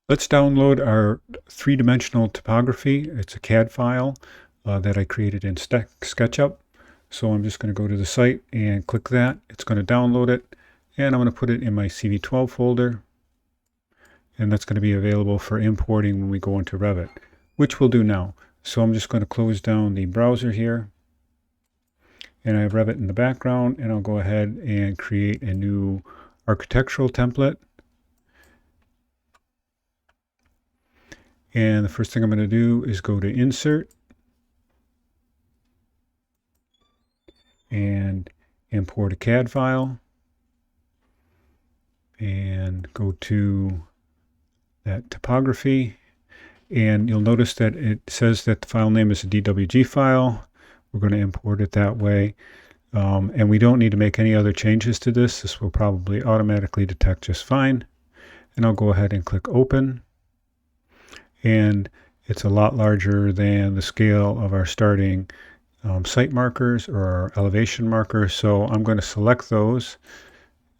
Let's download our three-dimensional topography. It's a CAD file that I created in SketchUp. So I'm just going to go to the site and click that. It's going to download it, and I'm going to put it in my CV12 folder. And that's going to be available for importing when we go into Revit, which we'll do now. So I'm just going to close down the browser here. And I have Revit in the background, and I'll go ahead and create a new architectural template. And the first thing I'm going to do is go to Insert and import a CAD file, and go to that topography, and you'll notice that it says that the file name is a DWG file. We're going to import it that way, and we don't need to make any other changes to this. This will probably automatically detect just fine. And I'll go ahead and click Open, and it's a lot larger than the scale of our starting site markers or our elevation markers. So I'm going to select those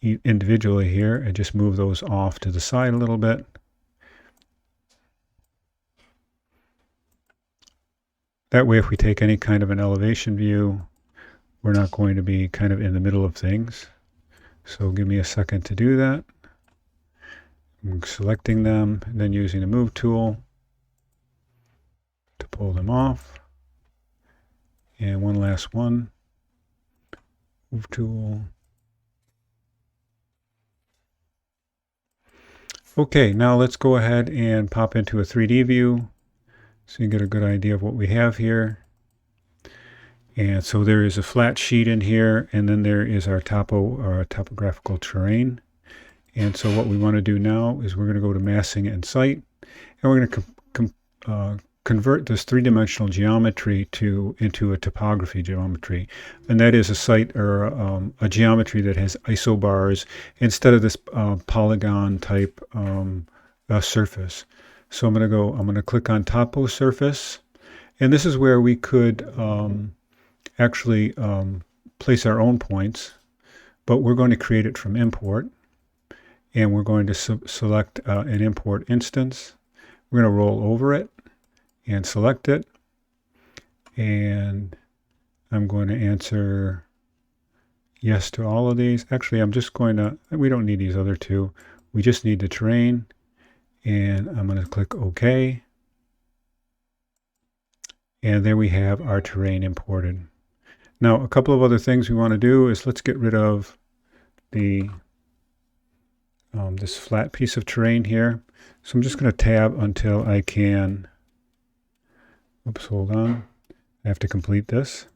individually here and just move those off to the side a little bit. That way, if we take any kind of an elevation view, we're not going to be kind of in the middle of things. So give me a second to do that. I'm selecting them and then using the Move tool to pull them off. And one last one. Move tool. Okay, now let's go ahead and pop into a 3D view so you get a good idea of what we have here. And so there is a flat sheet in here, and then there is our topographical terrain. And so what we want to do now is we're going to go to Massing and Site, and we're going to convert this three-dimensional geometry into a topography geometry. And that is a site or a geometry that has isobars instead of this polygon type surface. So I'm going to click on Topo Surface, and this is where we could actually place our own points, but we're going to create it from import, and we're going to select an import instance. We're going to roll over it and select it, and I'm going to answer yes to all of these. Actually, we don't need these other two. We just need the terrain, and I'm going to click OK. And there we have our terrain imported. Now, a couple of other things we want to do is let's get rid of the this flat piece of terrain here. So I'm just going to tab until I can. Oops, hold on. I have to complete this.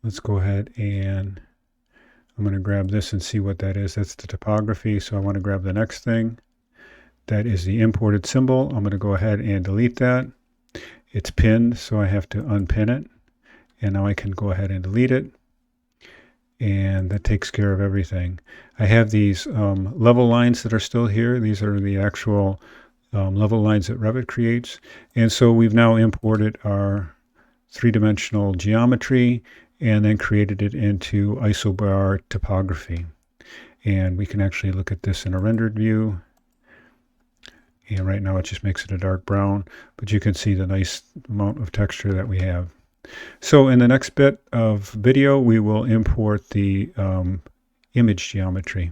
Let's go ahead and I'm going to grab this and see what that is. That's the topography. So I want to grab the next thing. That is the imported symbol. I'm going to go ahead and delete that. It's pinned, so I have to unpin it. And now I can go ahead and delete it. And that takes care of everything. I have these level lines that are still here. These are the actual level lines that Revit creates. And so we've now imported our three-dimensional geometry and then created it into isobar topography. And we can actually look at this in a rendered view. And right now it just makes it a dark brown, but you can see the nice amount of texture that we have. So in the next bit of video, we will import the image geometry.